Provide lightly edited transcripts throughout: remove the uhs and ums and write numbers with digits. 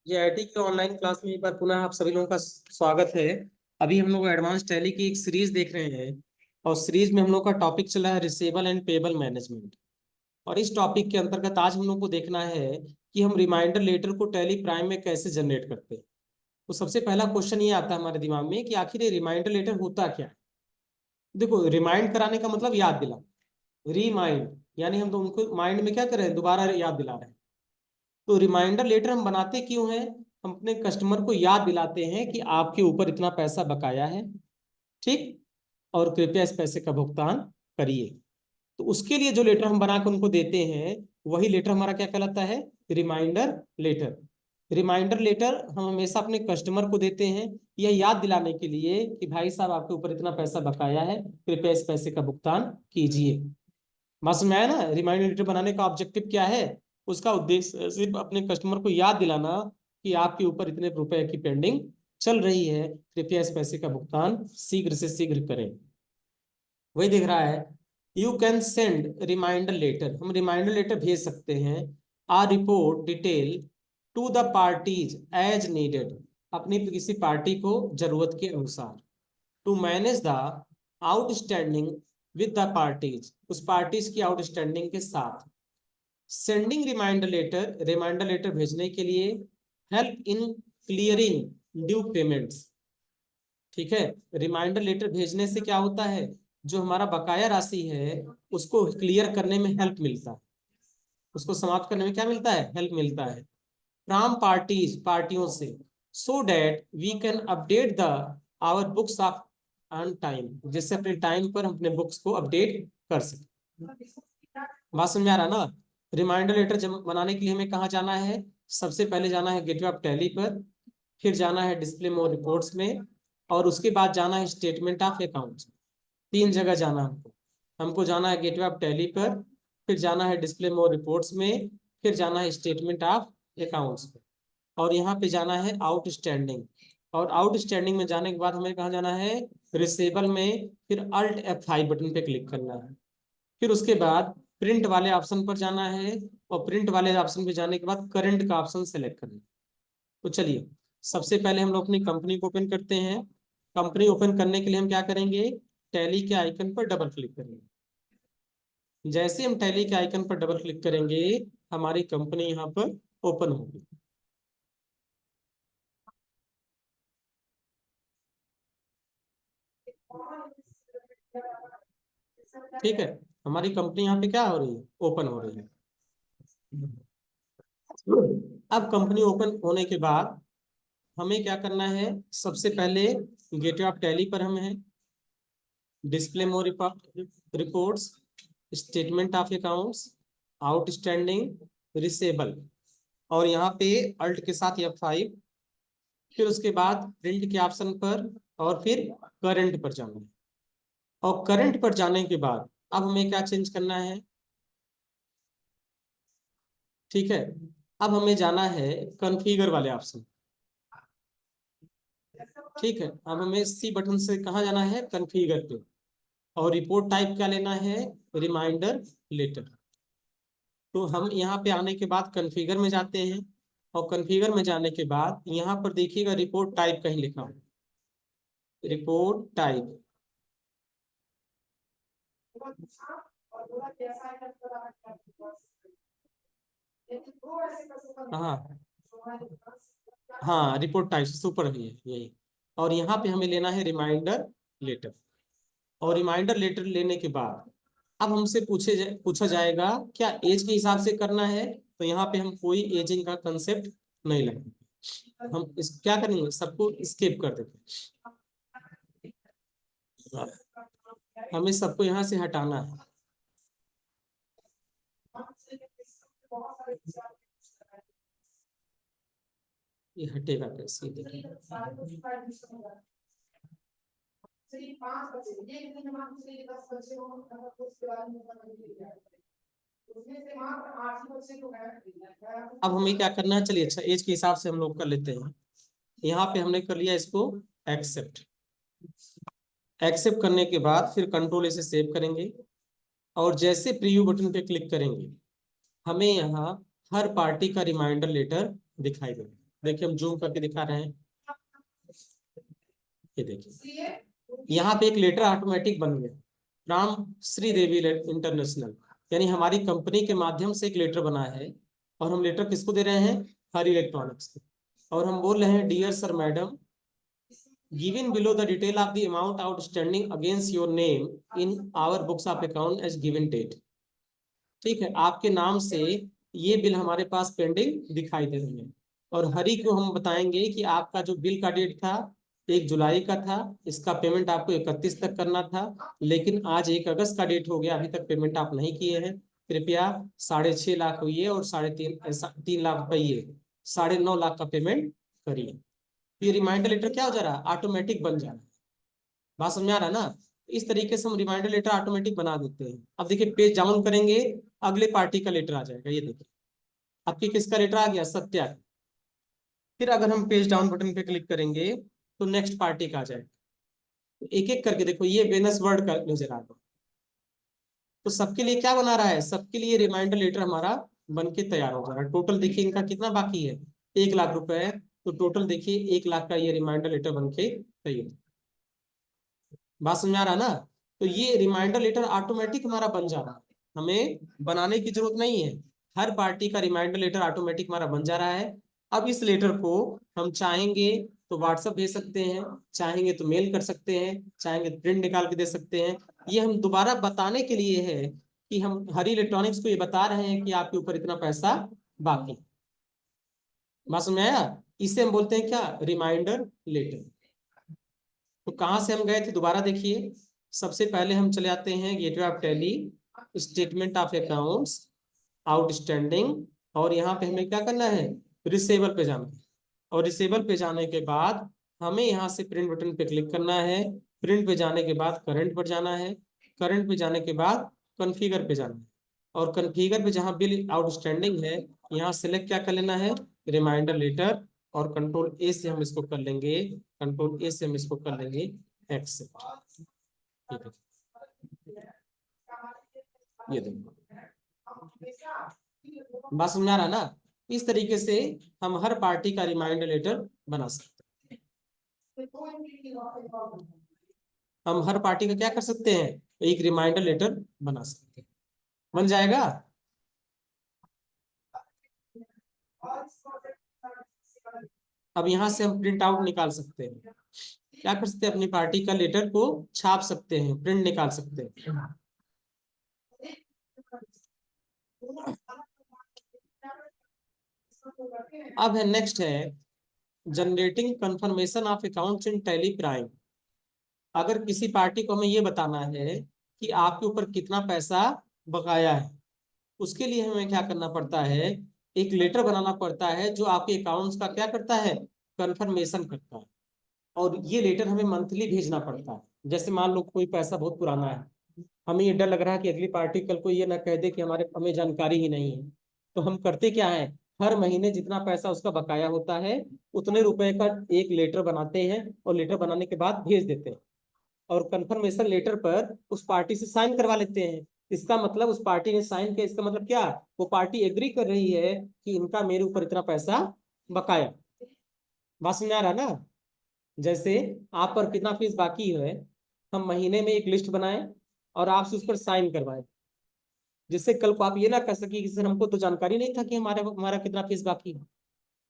ये आईटी की online class में एक बार पुनः आप सभी लोगों का स्वागत है। अभी हम लोग एडवांस टैली की एक सीरीज देख रहे हैं और सीरीज में हम लोग का टॉपिक चला है रिसीवेबल एंड पेबल मैनेजमेंट। और इस टॉपिक के अंतर्गत आज हम लोग को देखना है कि हम रिमाइंडर लेटर को टैली प्राइम में कैसे जनरेट करते हैं। तो सबसे पहला क्वेश्चन ये आता है हमारे दिमाग में कि आखिर ये रिमाइंडर लेटर होता क्या है। देखो, रिमाइंड कराने का मतलब याद दिलाना। रिमाइंड यानी हम तो उनको माइंड में क्या कर रहे हैं, दोबारा याद दिला रहे हैं। तो रिमाइंडर लेटर हम बनाते क्यों हैं? हम अपने कस्टमर को याद दिलाते हैं कि आपके ऊपर इतना पैसा बकाया है, ठीक, और कृपया इस पैसे का भुगतान करिए। तो उसके लिए जो लेटर हम बना के उनको देते हैं वही लेटर हमारा क्या कहलाता है? Reminder letter. रिमाइंडर लेटर हम हमेशा अपने कस्टमर को देते हैं यह याद दिलाने के लिए कि भाई साहब आपके ऊपर इतना पैसा बकाया है, कृपया इस पैसे का भुगतान कीजिए। समझ में आया ना? रिमाइंडर लेटर बनाने का ऑब्जेक्टिव क्या है? उसका उद्देश्य सिर्फ अपने कस्टमर को याद दिलाना कि आपके ऊपर इतने रुपए की पेंडिंग चल रही है, कृपया इस पैसे का भुगतान शीघ्र से शीघ्र करें। वही दिख रहा है, you can send reminder letter. हम रिमाइंडर लेटर भेज सकते हैं। A report detail to the parties as needed, अपनी किसी पार्टी को जरूरत के अनुसार। To manage the outstanding with the parties, उस पार्टीज की आउटस्टैंडिंग के साथ। सेंडिंग रिमाइंडर लेटर भेजने के लिए help in clearing due payments. ठीक है, रिमाइंडर लेटर भेजने से क्या होता है, जो हमारा बकाया राशि है उसको क्लियर करने में हेल्प मिलता है, उसको समाप्त करने में क्या मिलता है, हेल्प मिलता है। फ्रॉम पार्टीज, पार्टियों से। So that we can update the our books of on time, जिससे अपने टाइम पर हम अपने बुक्स को अपडेट कर सकें। बात समझ में आ रहा ना? रिमाइंडर लेटर जब बनाने के लिए हमें कहाँ जाना है? सबसे पहले जाना है गेटवे ऑफ टैली पर, फिर जाना है डिस्प्ले मोर रिपोर्ट्स में, और उसके बाद जाना है स्टेटमेंट ऑफ अकाउंट्स। तीन जगह जाना हमको। हमको जाना है गेटवे ऑफ टैली पर, फिर जाना है डिस्प्ले मोर रिपोर्ट्स में, फिर जाना है स्टेटमेंट ऑफ अकाउंट्स में, और यहाँ पे जाना है आउटस्टैंडिंग। और आउटस्टैंडिंग में जाने के बाद हमें कहाँ जाना है? रिसेबल में, फिर अल्ट F5 बटन पे क्लिक करना है। फिर उसके बाद प्रिंट वाले ऑप्शन पर जाना है, और प्रिंट वाले ऑप्शन पे जाने के बाद करंट का ऑप्शन सेलेक्ट करना है। तो चलिए, सबसे पहले हम लोग अपनी कंपनी को ओपन करते हैं। कंपनी ओपन करने के लिए हम क्या करेंगे? टैली के आइकन पर डबल क्लिक करेंगे। जैसे हम टैली के आइकन पर डबल क्लिक करेंगे हमारी कंपनी यहाँ पर ओपन होगी। ठीक है, हमारी कंपनी यहाँ पे क्या हो रही है? ओपन हो रही है। अब कंपनी ओपन होने के बाद हमें क्या करना है? सबसे पहले गेटवे ऑफ टैली पर हम हैं, display more reports, statement of accounts, outstanding, receivable, और यहाँ पे अल्ट के साथ F5। फिर उसके बाद प्रिंट के ऑप्शन पर, और फिर करंट पर जाना है। और करंट पर जाने के बाद अब हमें क्या चेंज करना है? ठीक है, अब हमें जाना है कॉन्फ़िगर वाले ऑप्शन। ठीक है, अब हमें सी बटन से कहाँ जाना है? कॉन्फ़िगर पे। और रिपोर्ट टाइप क्या लेना है? Reminder letter. तो हम यहाँ पे आने के बाद कॉन्फ़िगर में जाते हैं, और कॉन्फ़िगर में जाने के बाद यहाँ पर देखिएगा रिपोर्ट टाइप कहीं लिखा हो, रिपोर्ट टाइप। हाँ हाँ, रिपोर्ट टाइप से ऊपर ही है यही। और यहाँ पे हमें लेना है रिमाइंडर लेटर। और रिमाइंडर लेटर लेने के बाद अब हमसे पूछा जाएगा क्या एज के हिसाब से करना है? तो यहाँ पे हम कोई एजिंग का कंसेप्ट नहीं लेंगे। हम इस क्या करेंगे, सबको स्किप कर देते हैं। हमें सबको यहाँ से हटाना है। ये हटेगा कैसे, देखिए। अब हमें क्या करना है? चलिए, अच्छा, एज के हिसाब से हम लोग कर लेते हैं। यहाँ पे हमने कर लिया इसको एक्सेप्ट। एक्सेप्ट करने के बाद फिर कंट्रोल इसे सेव करेंगे, और जैसे प्रीव्यू बटन पे क्लिक करेंगे हमें यहाँ हर पार्टी का रिमाइंडर लेटर दिखाई देगा। देखिए हम जूम करके दिखा रहे हैं, ये देखिए यहाँ पे एक लेटर ऑटोमेटिक बन गया, राम श्रीदेवी इंटरनेशनल, यानी हमारी कंपनी के माध्यम से एक लेटर बना है। और हम लेटर किसको दे रहे हैं? हरि इलेक्ट्रॉनिक्स को। और हम बोल रहे हैं dear sir madam, given below the detail of the amount outstanding against your name in our books of account as given date। ठीक है, आपके नाम से ये बिल हमारे पास पेंडिंग दिखाई दे रही है। और हरि को हम बताएंगे कि आपका जो बिल का डेट था 1 जुलाई का था, इसका पेमेंट आपको 31 तक करना था, लेकिन आज 1 अगस्त का डेट हो गया, अभी तक पेमेंट आप नहीं किए हैं। कृपया 6.5 लाख हुई है और 3.5 लाख रुपये 9.5 लाख का पेमेंट करिए। ये रिमाइंडर लेटर क्या हो जा रहा है? ऑटोमेटिक बन जा रहा है। बात समझ आ रहा है ना? इस तरीके से हम रिमाइंडर लेटर ऑटोमेटिक बना देते हैं। अब देखिए पेज डाउन करेंगे, अगले पार्टी का लेटर आ जाएगा। ये देखिए आपकी किसका लेटर आ गया? सत्या। फिर अगर हम पेज डाउन बटन पे क्लिक करेंगे तो नेक्स्ट पार्टी का आ जाएगा। तो एक एक करके देखो, ये वेनस वर्ड का नजर आ गया। तो सबके लिए क्या बना रहा है? सबके लिए रिमाइंडर लेटर हमारा बन के तैयार हो जा रहा है। टोटल देखिए इनका कितना बाकी है? 1 लाख रुपए। तो टोटल देखिए 1 लाख का ये रिमाइंडर लेटर बन के तैयार। बात समझ आ रहा है ना? तो ये रिमाइंडर लेटर ऑटोमेटिक हमारा बन जा रहा है, हमें बनाने की जरूरत नहीं है। हर पार्टी का रिमाइंडर लेटर ऑटोमेटिक हमारा बन जा रहा है। अब इस लेटर को हम चाहेंगे तो व्हाट्सएप भेज सकते हैं, चाहेंगे तो मेल कर सकते हैं, चाहेंगे तो प्रिंट निकाल के दे सकते हैं। ये हम दोबारा बताने के लिए है कि हम हरी इलेक्ट्रॉनिक्स को ये बता रहे हैं कि आपके ऊपर इतना पैसा बाकी। बात समझ में आया? इसे हम बोलते हैं क्या? Reminder letter. तो कहां से हम गए थे? दोबारा देखिए, सबसे पहले हम चले आते हैं gateway of tally, statement of accounts, outstanding, और यहाँ पे हमें क्या करना है? रिसेबल पे जाना है। और रिसेबल पे जाने के बाद हमें यहाँ से प्रिंट बटन पे क्लिक करना है। प्रिंट पे जाने के बाद करंट पर जाना है। करंट पे जाने के बाद कॉन्फ़िगर पे जाना है। और कॉन्फ़िगर पे जहाँ बिल आउटस्टैंडिंग है, यहाँ सेलेक्ट क्या कर लेना है? Reminder letter. और कंट्रोल ए से हम इसको कर लेंगे, कंट्रोल ए से हम इसको कर लेंगे एक्सेप्ट। ठीक है, ये देखो बात समझ आ रहा है ना? इस तरीके से हम हर पार्टी का रिमाइंडर लेटर बना सकते हैं। हम हर पार्टी का क्या कर सकते हैं? एक रिमाइंडर लेटर बना सकते हैं। बन जाएगा? अब यहां से हम प्रिंट आउट निकाल सकते हैं। क्या कर सकते हैं? अपनी पार्टी का लेटर को छाप सकते हैं, प्रिंट निकाल सकते हैं। अब है नेक्स्ट है generating confirmation of accounts in Tally prime. अगर किसी पार्टी को हमें ये बताना है कि आपके ऊपर कितना पैसा बकाया है, उसके लिए हमें क्या करना पड़ता है? एक लेटर बनाना पड़ता है जो आपके अकाउंट्स का क्या करता है? कंफर्मेशन करता है। और ये लेटर हमें मंथली भेजना पड़ता है। जैसे मान लो कोई पैसा बहुत पुराना है, हमें ये डर लग रहा है कि अगली पार्टी कल को ये ना कह दे कि हमें जानकारी ही नहीं है। तो हम करते क्या है? हर महीने जितना पैसा उसका बकाया होता है उतने रुपए का एक लेटर बनाते हैं, और लेटर बनाने के बाद भेज देते हैं। और कंफर्मेशन लेटर पर उस पार्टी से साइन करवा लेते हैं। इसका मतलब उस पार्टी ने साइन किया, इसका मतलब क्या? वो पार्टी एग्री कर रही है कि इनका मेरे ऊपर इतना पैसा बकाया। बात समझ आ रहा है ना? जैसे आप पर कितना फीस बाकी है, हम महीने में एक लिस्ट बनाएं और आपसे उस पर साइन करवाएं, जिससे कल को आप ये ना कह सके कि सर हमको तो जानकारी नहीं था कि हमारे हमारा कितना फीस बाकी है।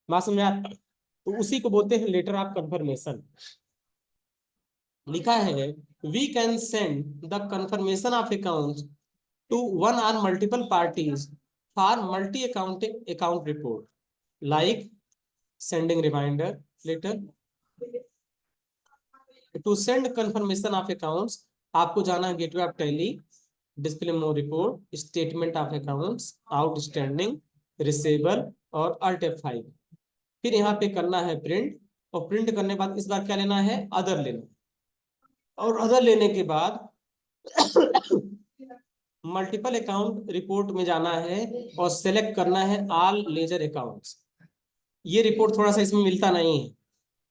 बात समझ आ? तो उसी को बोलते हैं लेटर ऑफ कंफर्मेशन। लिखा है we can send the confirmation of account to one or multiple parties for multi account report, like sending reminder letter to send confirmation of accounts। आपको जाना है gateway of tally, display more report, statement of accounts, outstanding, receivable और alt F5। फिर यहाँ पे करना है print, और प्रिंट करने के बाद इस बार क्या लेना है? अदर लेना। और अदर लेने के बाद मल्टीपल अकाउंट रिपोर्ट में जाना है और सेलेक्ट करना है ऑल लेजर अकाउंट्स। ये रिपोर्ट थोड़ा सा इसमें मिलता नहीं है,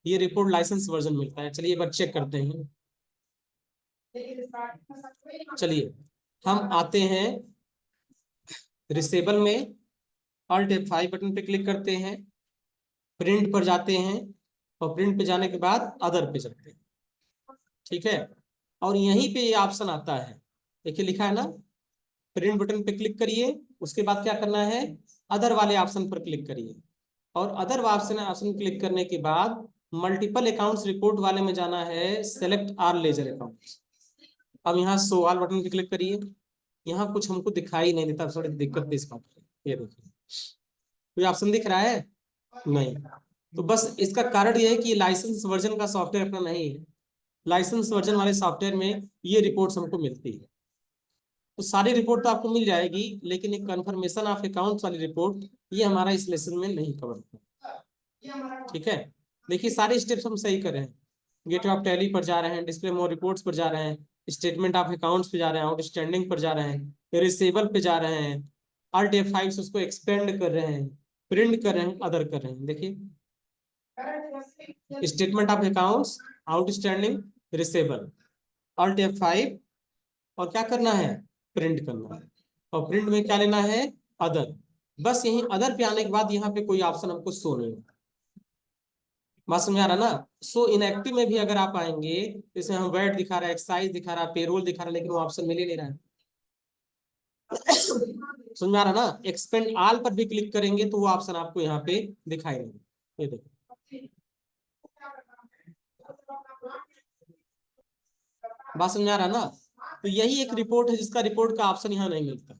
ये रिपोर्ट लाइसेंस वर्जन मिलता है। चलिए एक बार चेक करते हैं। चलिए हम आते हैं रिसेबल में, अल्ट F5 बटन पे क्लिक करते हैं। प्रिंट पर जाते हैं और प्रिंट पे जाने के बाद अदर पे जाते हैं, ठीक है। और यहीं पे ये ऑप्शन आता है, देखिए लिखा है ना, प्रिंट बटन पे क्लिक करिए, उसके बाद क्या करना है, अदर वाले ऑप्शन पर क्लिक करिए, और अदर ऑप्शन ऑप्शन क्लिक करने के बाद मल्टीपल अकाउंट्स रिपोर्ट वाले में जाना है, सेलेक्ट आल लेजर अकाउंट्स। अब यहाँ शो ऑल बटन पे क्लिक करिए, यहाँ कुछ हमको दिखाई नहीं देता, थोड़ी दिक्कत है इस बात की, ये देखिए कोई ऑप्शन दिख रहा है नहीं। तो बस इसका कारण यह है कि लाइसेंस वर्जन का सॉफ्टवेयर अपना नहीं है, लाइसेंस वर्जन वाले सॉफ्टवेयर में ये रिपोर्ट्स हमको मिलती है। तो सारी रिपोर्ट तो आपको मिल जाएगी, लेकिन एक कंफर्मेशन ऑफ अकाउंट्स वाली रिपोर्ट ये हमारा इस लेसन में नहीं कवर होता, ठीक है। देखिए सारे स्टेप्स हम सही कर रहे हैं, गेटवे ऑफ टैली पर जा रहे हैं, डिस्प्ले मोर रिपोर्ट्स पर जा रहे हैं, स्टेटमेंट ऑफ अकाउंट्स पे जा रहे हैं, आउटस्टैंडिंग पर जा रहे हैं, रिसीवेबल पे जा रहे हैं, अल्ट F5 से उसको एक्सपेंड कर रहे हैं, प्रिंट कर रहे हैं, अदर कर रहे हैं। देखिए statement of accounts, outstanding, receivable, alt F5, और क्या करना है, प्रिंट करना है, और प्रिंट में क्या लेना है, अदर। बस यही अदर पे आने के बाद यहाँ पे कोई ऑप्शन हमको शो नहीं होगा, बात समझ आ रहा ना। सो इनएक्टिव में भी अगर आप आएंगे, जैसे हम वेट दिखा रहा है, एक्साइज दिखा रहा है, पेरोल दिखा रहा है, लेकिन वो ऑप्शन मिल ही नहीं रहा है। समझ में आ रहा ना, एक्सपेंड आल पर भी क्लिक करेंगे तो वो ऑप्शन आपको यहाँ पे दिखाई नहीं, ये देखो बात समझ में आ रहा ना। तो यही एक रिपोर्ट है जिसका रिपोर्ट का ऑप्शन यहाँ नहीं मिलता,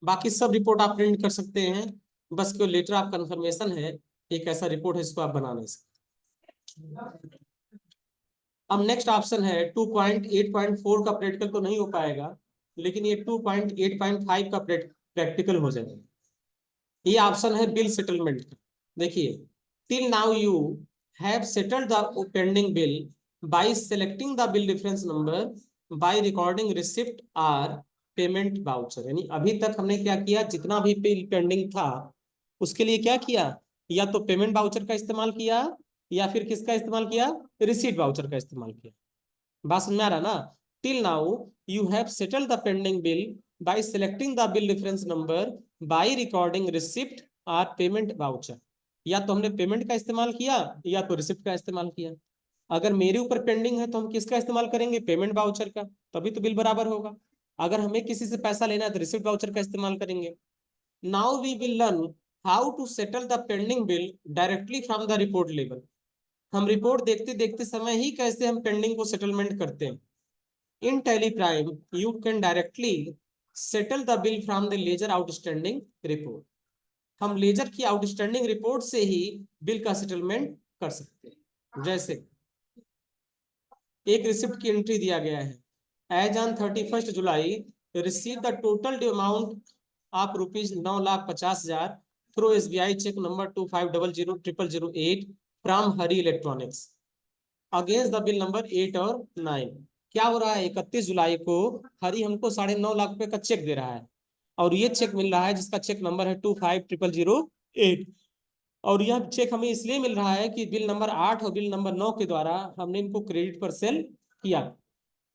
बाकी सब रिपोर्ट आप प्रिंट कर सकते हैं, बस कोई लेटर ऑफ कंफर्मेशन है, एक ऐसा रिपोर्ट है जिसको आप बना नहीं सकते। अब नेक्स्ट ऑप्शन है 2.8.4 का प्रैक्टिकल तो नहीं हो पाएगा, लेकिन ये 2.8.5 का प्रैक्टिकल हो जाएगा। ये ऑप्शन है बिल सेटलमेंट का। देखिए, till now you have settled the pending bill by selecting the bill reference number, by recording receipt or payment voucher. यानी अभी तक हमने क्या किया, जितना भी बिल पेंडिंग था उसके लिए क्या किया, या तो पेमेंट वाउचर का इस्तेमाल किया, या फिर किसका इस्तेमाल किया, रिसीट वाउचर का इस्तेमाल किया। बात समझ में आ रहा ना। Till now you have settled the pending bill by selecting the bill reference number, by recording receipt और पेमेंट वाउचर। या तो हमने पेमेंट का इस्तेमाल किया या तो रिसिप्ट का इस्तेमाल किया। अगर मेरे ऊपर पेंडिंग है तो हम किसका इस्तेमाल करेंगे, पेमेंट वाउचर का, तभी तो बिल बराबर होगा। अगर हमें किसी से पैसा लेना है तो रिसिप्ट वाउचर का इस्तेमाल करेंगे। Now we will learn how to settle the pending bill directly from the report level. हम रिपोर्ट देखते देखते समय ही कैसे हम पेंडिंग को सेटलमेंट करते हैं। In Tally Prime you can directly settle the bill from the ledger outstanding report. हम लेजर की आउटस्टैंडिंग रिपोर्ट से ही बिल का सेटलमेंट कर सकते हैं। जैसे एक रिसिप्ट की एंट्री दिया गया है, as on 31 July receive the total amount of ₹9,50,000 through SBI cheque number 25000008 from Hari electronics against the bill number 8 और 9। क्या हो रहा है, 31 जुलाई को हरी हमको 9.5 लाख रुपए का चेक दे रहा है, और ये चेक मिल रहा है जिसका चेक नंबर है 250008। और यह चेक हमें इसलिए मिल रहा है कि बिल नंबर 8 और बिल नंबर 9 के द्वारा हमने इनको क्रेडिट पर सेल किया।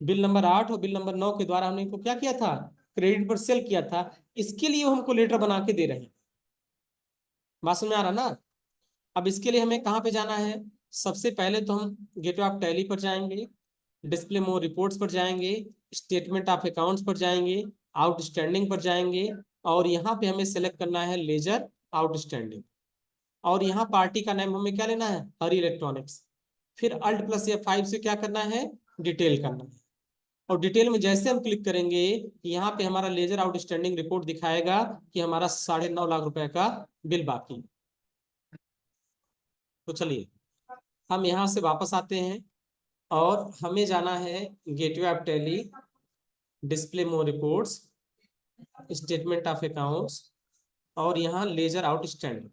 बिल नंबर 8 और बिल नंबर 9 के द्वारा हमने इनको क्या किया था, क्रेडिट पर सेल किया था। इसके लिए वो हमको लेटर बना के दे रहे हैं। बात समझ में आ रहा ना। अब इसके लिए हमें कहाँ पे जाना है, सबसे पहले तो हम गेटवे ऑफ टैली पर जाएंगे, डिस्प्ले मोर रिपोर्ट्स पर जाएंगे, स्टेटमेंट ऑफ अकाउंट्स पर जाएंगे, आउटस्टैंडिंग पर जाएंगे, और यहाँ पे हमें सेलेक्ट करना है लेजर आउटस्टैंडिंग, और यहाँ पार्टी का नाम हमें क्या लेना है, हरी इलेक्ट्रॉनिक्स। फिर अल्ट प्लस F5 से क्या करना है, डिटेल करना है, और डिटेल में जैसे हम क्लिक करेंगे यहाँ पे हमारा लेजर आउटस्टैंडिंग रिपोर्ट दिखाएगा कि हमारा 9.5 लाख रुपए का बिल बाकी। तो चलिए हम यहाँ से वापस आते हैं, और हमें जाना है gateway of tally, display more reports, statement of accounts, और यहाँ लेजर आउटस्टैंडिंग,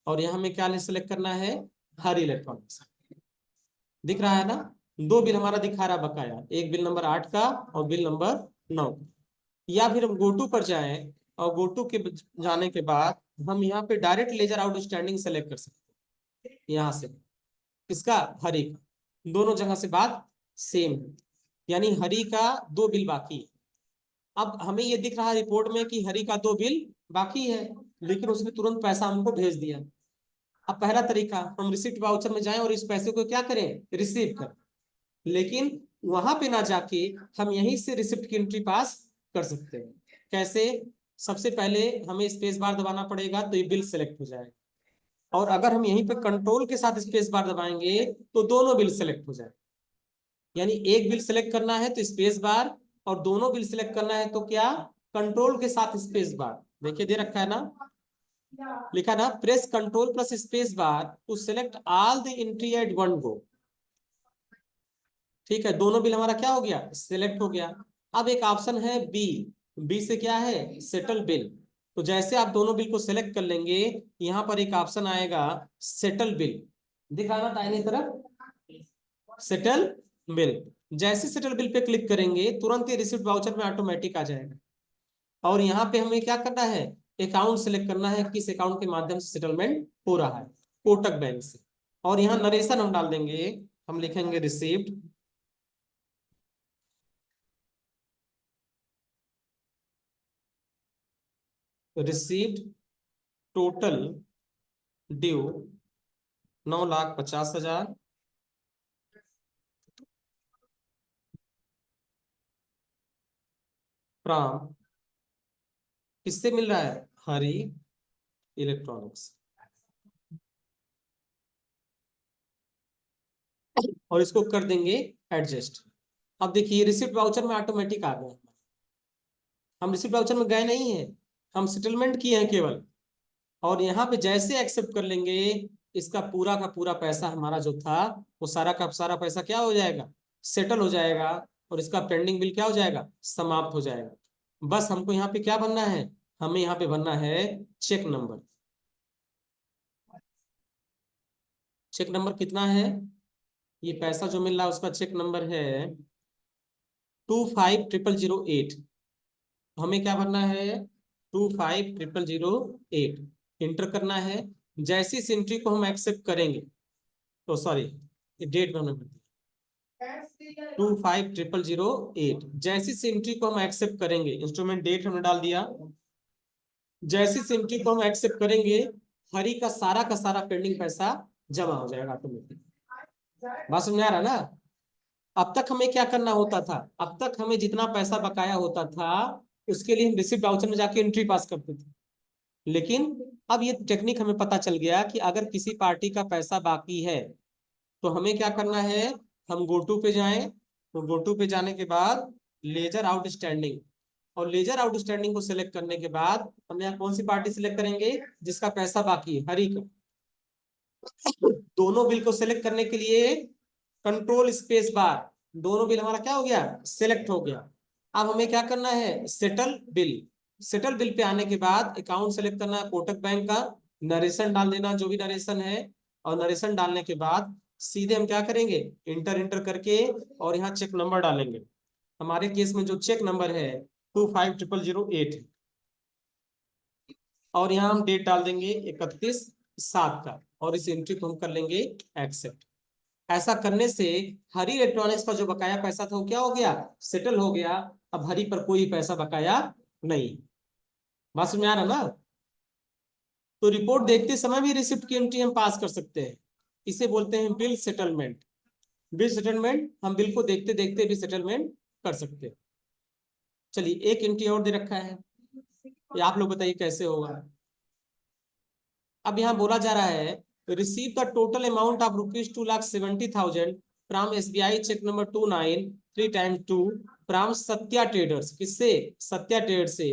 और यहाँ हमें क्या सेलेक्ट करना है, हर इलेक्ट्रॉनिक्स। दिख रहा है ना, दो बिल हमारा दिखा रहा बकाया, एक बिल नंबर 8 का और बिल नंबर 9। या फिर हम गोटू पर जाएं, और गोटू के जाने के बाद हम यहाँ पे डायरेक्ट लेजर आउटस्टैंडिंग सेलेक्ट कर सकते हैं। यहाँ से इसका हरी का, दोनों जगह से बात सेम है, यानी हरी का 2 बिल बाकी है। अब हमें ये दिख रहा है रिपोर्ट में कि हरी का 2 बिल बाकी है, लेकिन उसने तुरंत पैसा हमको भेज दिया। अब पहला तरीका, हम रिसिप्ट वाउचर में जाएं और इस पैसे को क्या करें, रिसीव करें, लेकिन वहां पे ना जाके हम यहीं से रिसिप्ट की एंट्री पास कर सकते हैं। कैसे? सबसे पहले हमें स्पेस बार दबाना पड़ेगा तो ये बिल सेलेक्ट हो जाएगा, और अगर हम यहीं पे कंट्रोल के साथ स्पेस बार दबाएंगे तो दोनों बिल सेलेक्ट हो जाए। यानी एक बिल सेलेक्ट करना है तो स्पेस बार, और दोनों बिल सेलेक्ट करना है तो क्या, कंट्रोल के साथ स्पेस बार। देखिए दे रखा है ना, लिखा ना, press control plus space bar to select all the entry at one go. ठीक है, दोनों बिल हमारा क्या हो गया, सिलेक्ट हो गया। अब एक ऑप्शन है बी, बी से क्या है, सेटल बिल। तो जैसे आप दोनों बिल को सेलेक्ट कर लेंगे, यहां पर एक ऑप्शन आएगा सेटल बिल, दिखाना दाहिने तरफ, सेटल बिल। जैसे सेटल बिल पे क्लिक करेंगे तुरंत ये रिसिप्ट वाउचर में ऑटोमेटिक आ जाएगा। और यहाँ पे हमें क्या करना है, अकाउंट सेलेक्ट करना है, किस अकाउंट के माध्यम से सेटलमेंट हो रहा है, कोटक बैंक से। और यहाँ नरेशन हम डाल देंगे, हम लिखेंगे receipt received total due 9,50,000 from, किससे मिल रहा है, हरी इलेक्ट्रॉनिक्स। और इसको कर देंगे एडजस्ट। अब देखिए रिसिप्ट वाउचर में ऑटोमेटिक आ गया, हम रिसिप्ट वाउचर में गए नहीं है, हम सेटलमेंट किए हैं केवल। और यहाँ पे जैसे एक्सेप्ट कर लेंगे, इसका पूरा का पूरा पैसा हमारा जो था वो सारा का सारा पैसा क्या हो जाएगा, सेटल हो जाएगा, और इसका पेंडिंग बिल क्या हो जाएगा, समाप्त हो जाएगा। बस हमको यहाँ पे क्या बनना है, हमें यहाँ पे बनना है चेक नंबर। चेक नंबर कितना है, ये पैसा जो मिल रहा है उसका चेक नंबर है 250008। हमें क्या भरना है, 250008 इंटर करना है। जैसी इस एंट्री को हम एक्सेप्ट करेंगे, तो सॉरी डेट में हमने भर दिया 250008, जैसी इस एंट्री को हम एक्सेप्ट करेंगे, इंस्ट्रूमेंट डेट हमने डाल दिया, जैसी इस एंट्री को हम एक्सेप्ट करेंगे, हरी का सारा पेंडिंग पैसा जमा हो जाएगा ऑटोमेटिक। बात समझ में आ रहा ना? अब तक हमें क्या करना होता था, अब तक हमें जितना पैसा बकाया होता था उसके लिए हम रिसिप्ट वाउचर में जाके एंट्री पास करते थे। लेकिन अब ये टेक्निक हमें पता चल गया कि अगर किसी पार्टी का पैसा बाकी है तो हमें क्या करना है, हम गोटू पे जाएं, तो गोटू पे जाने के बाद लेजर आउटस्टैंडिंग, और लेजर आउटस्टैंडिंग को सिलेक्ट करने के बाद हम यहाँ कौन सी पार्टी सिलेक्ट करेंगे, जिसका पैसा बाकी है, हरी का। दोनों बिल को सिलेक्ट करने के लिए कंट्रोल स्पेस बार, दोनों बिल हमारा क्या हो गया, सिलेक्ट हो गया। अब हमें क्या करना है, settle bill. Settle bill pay आने के बाद अकाउंट सेलेक्ट करना है कोटक बैंक का, नरेशन डाल देना जो भी नरेशन है, और नरेशन डालने के बाद सीधे हम क्या करेंगे, इंटर इंटर करके, और यहाँ चेक नंबर डालेंगे। हमारे केस में जो चेक नंबर है 250008, और यहाँ हम डेट डाल देंगे 31/7 का, और इस एंट्री को हम कर लेंगे एक्सेप्ट। ऐसा करने से हरी इलेक्ट्रॉनिक्स का जो बकाया पैसा था वो क्या हो गया, सेटल हो गया। अब हरी पर कोई पैसा बकाया नहीं। बात समझ में आ रहा ना? तो रिपोर्ट देखते समय भी रिसिप्ट की एंट्री हम पास कर सकते हैं, इसे बोलते हैं बिल सेटलमेंट। बिल सेटलमेंट, हम बिल को देखते देखते भी सेटलमेंट कर सकते हैं। चलिए एक एंट्री और दे रखा है, ये आप लोग बताइए कैसे होगा। अब यहाँ बोला जा रहा है receive the total amount of ₹2,70,000 from SBI cheque number 29 3 x 2 from Satya traders, किससे, सत्या ट्रेडर से,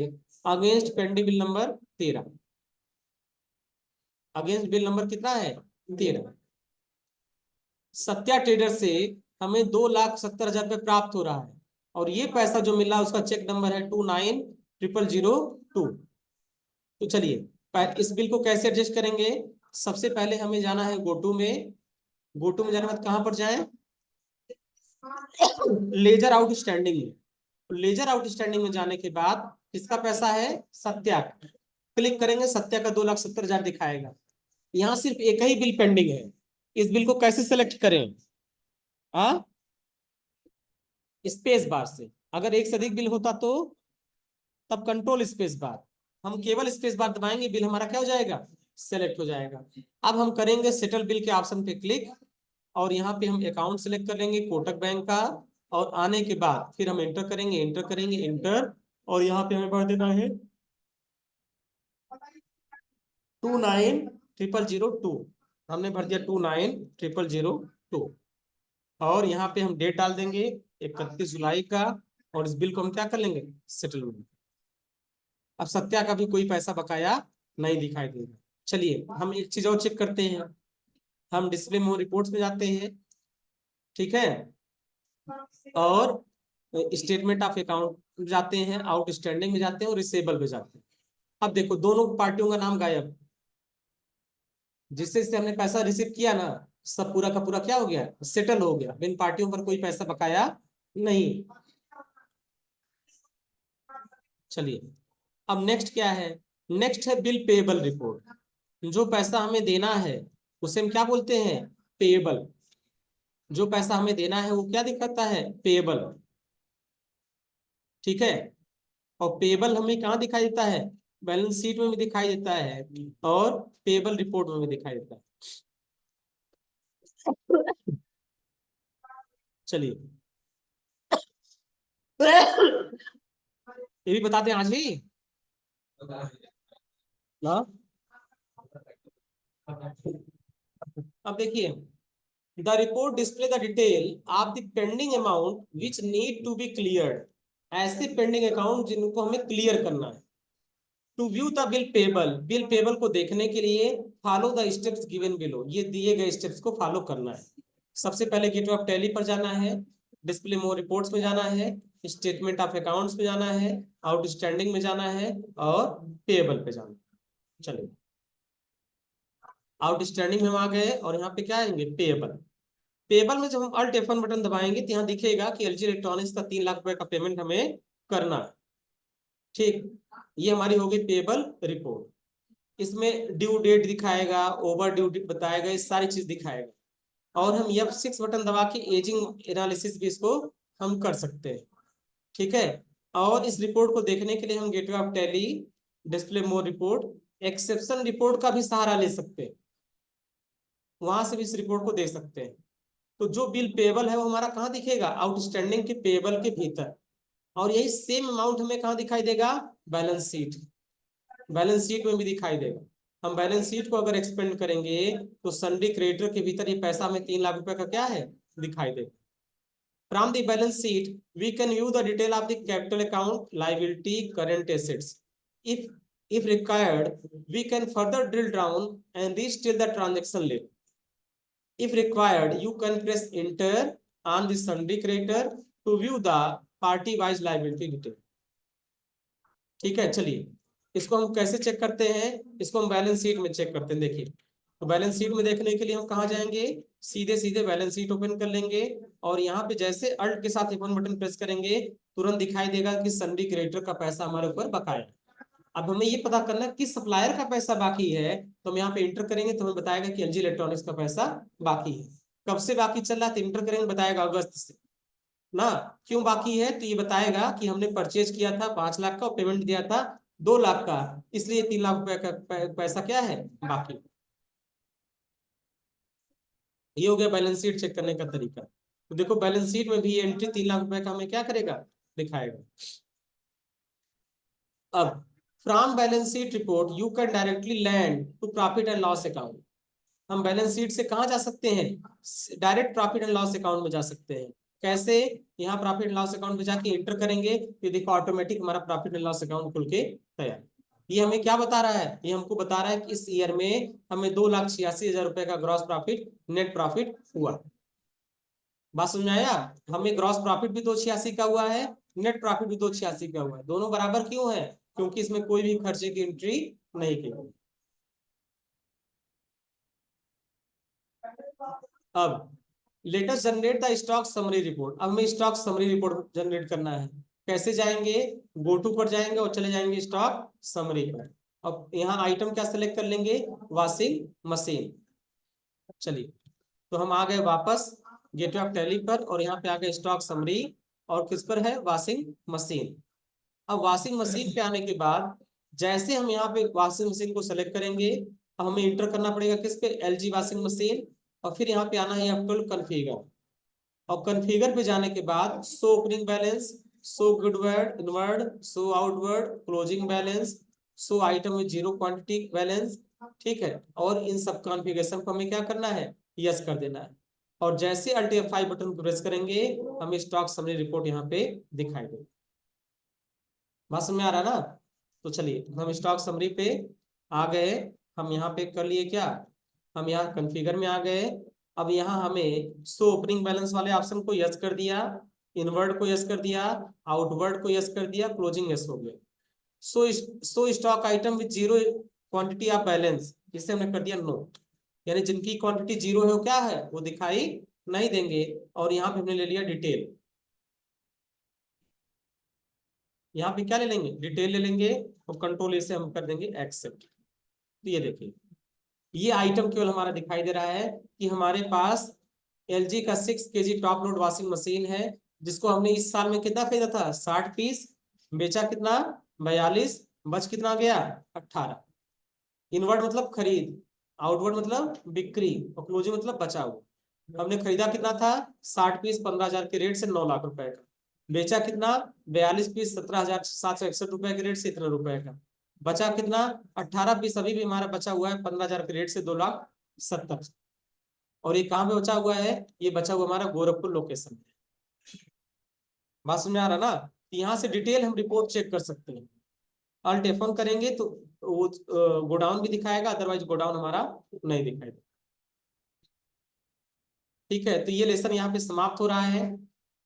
against pending bill number 13। Against bill number कितना है, 13। सत्या ट्रेडर से हमें 2,70,000 रुपये प्राप्त हो रहा है, और ये पैसा जो मिला उसका चेक नंबर है 290002। तो चलिए इस बिल को कैसे एडजस्ट करेंगे, सबसे पहले हमें जाना है गोटू में। गोटू में जाने के बाद कहां पर जाएं, लेजर आउटस्टैंडिंग में। लेजर आउटस्टैंडिंग में जाने के बाद किसका पैसा है, सत्या का। क्लिक करेंगे, सत्या का 2,70,000 दिखाएगा। यहाँ सिर्फ एक ही बिल पेंडिंग है, इस बिल को कैसे सेलेक्ट करें, हाँ, स्पेस बार से। अगर एक से अधिक बिल होता तो तब कंट्रोल स्पेस बार, हम केवल स्पेस बार दबाएंगे, बिल हमारा क्या हो जाएगा, सेलेक्ट हो जाएगा। अब हम करेंगे सेटल बिल के ऑप्शन पे क्लिक और यहाँ पे हम अकाउंट सेलेक्ट कर लेंगे कोटक बैंक का, और आने के बाद फिर हम एंटर करेंगे एंटर, और यहाँ पे हमें भर देना है 290002। हमने भर दिया 290002 और यहाँ पे हम डेट डाल देंगे 31 जुलाई का, और इस बिल को हम क्या कर लेंगे, सेटलमेंट। अब सत्या का भी कोई पैसा बकाया नहीं दिखाई देगा। चलिए हम एक चीज और चेक करते हैं, हम डिस्प्ले मोर रिपोर्ट्स में जाते हैं, ठीक है, और स्टेटमेंट ऑफ अकाउंट जाते हैं, आउटस्टैंडिंग में जाते हैं और रिसेबल में जाते हैं। अब देखो दोनों पार्टियों का नाम गायब, जिससे हमने पैसा रिसीव किया ना, सब पूरा का पूरा क्या हो गया, सेटल हो गया, इन पार्टियों पर कोई पैसा बकाया नहीं। चलिए अब नेक्स्ट क्या है, नेक्स्ट है बिल पेएबल रिपोर्ट। जो पैसा हमें देना है उसे हम क्या बोलते हैं, पेएबल। जो पैसा हमें देना है वो क्या दिखाता है, पेएबल, ठीक है। और पेएबल हमें कहाँ दिखाई देता है, बैलेंस शीट में भी दिखाई देता है और पेएबल रिपोर्ट में भी दिखाई देता है। चलिए ये भी बताते हैं आज ही ना। अब देखिए, the report display the detail of the pending amount which need to be cleared. ऐसे पेंडिंग अकाउंट जिनको हमें क्लियर करना है। To view the bill payable को देखने के लिए follow the steps given below, ये दिए गए स्टेप्स को फॉलो करना है। सबसे पहले गेटवे ऑफ टैली पर जाना है, डिस्प्ले मोर रिपोर्ट्स में जाना है, स्टेटमेंट ऑफ अकाउंट्स में जाना है, आउटस्टैंडिंग में जाना है और पेएबल पे जाना है। चलिए आउटस्टैंडिंग में हम आ गए और यहाँ पे क्या आएंगे, पेएबल। पेएबल में जब हम अल्ट F1 बटन दबाएंगे तो यहाँ दिखेगा कि एलजी इलेक्ट्रॉनिक्स का 3 लाख रुपए का पेमेंट हमें करना है, ठीक। ये हमारी हो गई पेएबल रिपोर्ट। इसमें ड्यू डेट दिखाएगा, ओवर ड्यू बताएगा, ये सारी चीज दिखाएगा। और हम F6 बटन दबा के एजिंग एनालिसिस भी इसको हम कर सकते हैं, ठीक है। और इस रिपोर्ट को देखने के लिए हम gateway of tally, display more report, exception report का भी सहारा ले सकते हैं, वहां से भी इस रिपोर्ट को देख सकते हैं। तो जो बिल पेबल है वो हमारा कहाँ दिखेगा, आउटस्टैंडिंग के पेबल के भीतर। और यही सेम अमाउंट हमें कहाँ दिखाई देगा, बैलेंस शीट, बैलेंस शीट में भी दिखाई देगा। हम बैलेंस शीट को अगर एक्सपेंड करेंगे तो सन्डी क्रेडिटर के भीतर ये पैसा हमें 3 लाख रुपए का क्या है, दिखाई देगा। From the balance sheet we can view the detail of the capital account, liability, current assets. if required we can further drill down and reach till the transaction level. If required, you can press enter on the sundry creditor to view the party wise liability detail. ठीक है, चलिए इसको हम कैसे check करते हैं, इसको हम बैलेंस शीट में चेक करते हैं। देखिए तो बैलेंस शीट में देखने के लिए हम कहाँ जाएंगे, सीधे सीधे बैलेंस शीट ओपन कर लेंगे और यहाँ पे जैसे अल्ट के साथ F1 बटन प्रेस करेंगे तुरंत दिखाई देगा कि सन्डी क्रेडिटर का पैसा हमारे ऊपर बकाया। अब हमें ये पता करना है किस सप्लायर का पैसा बाकी है, तो हम यहाँ पे इंटर करेंगे तो हमें बताएगा कि एलजी इलेक्ट्रॉनिक्स का पैसा बाकी है। कब से बाकी चल रहा है, तो इंटर करेंगे बताएगा अगस्त से ना। क्यों बाकी है, तो ये बताएगा कि हमने परचेज किया था 5 लाख का और पेमेंट दिया था 2 लाख का, इसलिए 3 लाख रुपए का पैसा क्या है, बाकी। ये हो गया बैलेंस शीट चेक करने का तरीका। तो देखो बैलेंस शीट में भी एंट्री 3 लाख रुपए का हमें क्या करेगा, दिखाएगा। अब from balance sheet report you can directly land to profit and loss account. हम बैलेंस शीट से कहाँ जा सकते हैं, direct profit and loss account में जा सकते हैं। कैसे, यहाँ प्रॉफिट एंड लॉस अकाउंट में जाके एंटर करेंगे तो देखो ऑटोमेटिक हमारा प्रॉफिट एंड लॉस अकाउंट खुल के तैयार। ये हमें क्या बता रहा है, ये हमको बता रहा है कि इस ईयर में हमें 2,86,000 रुपए का ग्रॉस प्रॉफिट, नेट प्रॉफिट हुआ। बात समझ में आया, हमें ग्रॉस प्रॉफिट भी 286 का हुआ है, नेट प्रॉफिट भी 286 का हुआ है। दोनों बराबर क्यों है, क्योंकि इसमें कोई भी खर्चे की एंट्री नहीं की। अब latest generate the stock summary report. अब हमें स्टॉक समरी रिपोर्ट जनरेट करना है। कैसे जाएंगे, गो टू पर जाएंगे और चले जाएंगे स्टॉक समरी पर। अब यहाँ आइटम क्या सेलेक्ट कर लेंगे, वॉशिंग मशीन। चलिए तो हम आ गए वापस गेटवे ऑफ टैली पर और यहाँ पे आ गए स्टॉक समरी और किस पर है, वॉशिंग मशीन। अब वॉशिंग मशीन पे आने के बाद जैसे हम यहाँ पे वॉशिंग मशीन को सेलेक्ट करेंगे अब हमें इंटर करना पड़ेगा किस पे, एलजी वॉशिंग मशीन, और फिर यहाँ पे आना है आपको कॉन्फ़िगर, और कॉन्फ़िगर पे जाने के बाद शो ओपनिंग बैलेंस, शो गुडवर्ड inward, show outward closing balance, show item with zero quantity balance, ठीक है। और इन सब कॉन्फ़िगरेशन को हमें क्या करना है, यस कर देना है। और जैसे अल्ट F5 बटन प्रेस करेंगे हमें स्टॉक समरी रिपोर्ट यहाँ पे दिखाई देगी। बात समझ में आ रहा है ना। तो चलिए हम स्टॉक समरी पे आ गए, हम यहाँ पे कर लिए क्या, हम यहाँ कॉन्फ़िगर में आ गए। अब यहाँ हमें शो ओपनिंग बैलेंस वाले ऑप्शन को यस कर दिया, इनवर्ड को यस कर दिया, आउटवर्ड को यस कर दिया, क्लोजिंग यस हो गया। सो stock item with zero quantity of balance, इसे हमने कर दिया नो, यानी जिनकी क्वांटिटी जीरो है वो क्या है, वो दिखाई नहीं देंगे। और यहाँ पे हमने ले लिया डिटेल, यहाँ पे क्या ले लेंगे, डिटेल ले लेंगे, और कंट्रोल से हम कर देंगे एक्सेप्ट। तो ये देखिए ये आइटम केवल हमारा दिखाई दे रहा है कि हमारे पास एलजी का 6 kg top load washing machine है, जिसको हमने इस साल में कितना खरीदा था, 60 पीस, बेचा कितना, 42, बच कितना गया, 18। इनवर्ड मतलब खरीद, आउटवर्ड मतलब बिक्री, और क्लोजिंग मतलब बचा हुआ। हमने खरीदा कितना था, 60 पीस 15,000 के रेट से 9 लाख रुपए का, बेचा कितना, 42 पीस 17,761 रुपए के रेट से इतना रुपए का, बचा कितना, 18 पीस अभी भी हमारा बचा हुआ है 15,000 के रेट से 2,70,000। और ये कहाँ पे बचा हुआ है, ये बचा हुआ हमारा गोरखपुर लोकेशन में। बात समझ में आ रहा ना। यहाँ से डिटेल हम रिपोर्ट चेक कर सकते हैं, अल्ट F1 करेंगे तो वो गोडाउन भी दिखाएगा, अदरवाइज गोडाउन हमारा नहीं दिखाएगा। ठीक है, तो ये लेसन यहाँ पे समाप्त हो रहा है।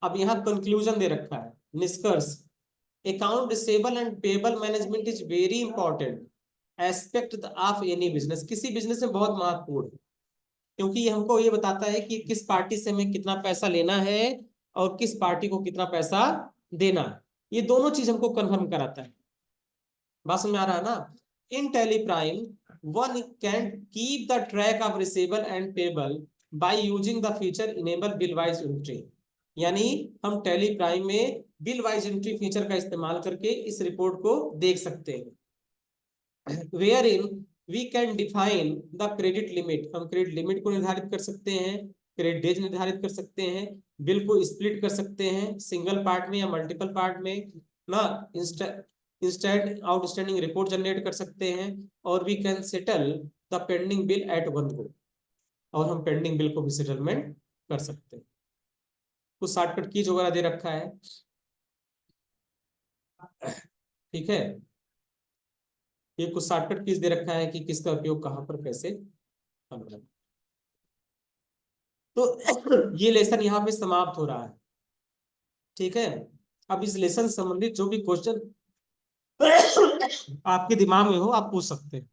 अब यहाँ कंक्लूजन दे रखा है, निष्कर्ष, account receivable and payable management is very important aspect of any business, किसी बिजनेस में बहुत महत्वपूर्ण है, क्योंकि ये हमको ये बताता है कि किस पार्टी से हमें कितना पैसा लेना है और किस पार्टी को कितना पैसा देना है, ये दोनों चीज हमको कंफर्म कराता है। बात समझ में आ रहा है ना। In Tally Prime one can keep the track of receivable and payable by using the feature enable bill wise entry, यानी हम टैली प्राइम में बिल वाइज एंट्री फीचर का इस्तेमाल करके इस रिपोर्ट को देख सकते हैं। Wherein we can define the credit limit, हम क्रेडिट लिमिट को निर्धारित कर सकते हैं, क्रेडिट डेज निर्धारित कर सकते हैं, बिल को स्प्लिट कर सकते हैं सिंगल पार्ट में या मल्टीपल पार्ट में ना, इंस्टेंट आउटस्टैंडिंग रिपोर्ट जनरेट कर सकते हैं, और we can settle the pending bill at one go, और हम पेंडिंग बिल को भी सेटलमेंट कर सकते हैं। कुछ शॉर्टकट कीज वगैरह दे रखा है, ठीक है, ये कुछ शॉर्टकट कीज दे रखा है कि किसका उपयोग कहाँ पर कैसे करना है। तो ये लेसन यहाँ पे समाप्त हो रहा है, ठीक है। अब इस लेसन से संबंधित जो भी क्वेश्चन आपके दिमाग में हो आप पूछ सकते हैं।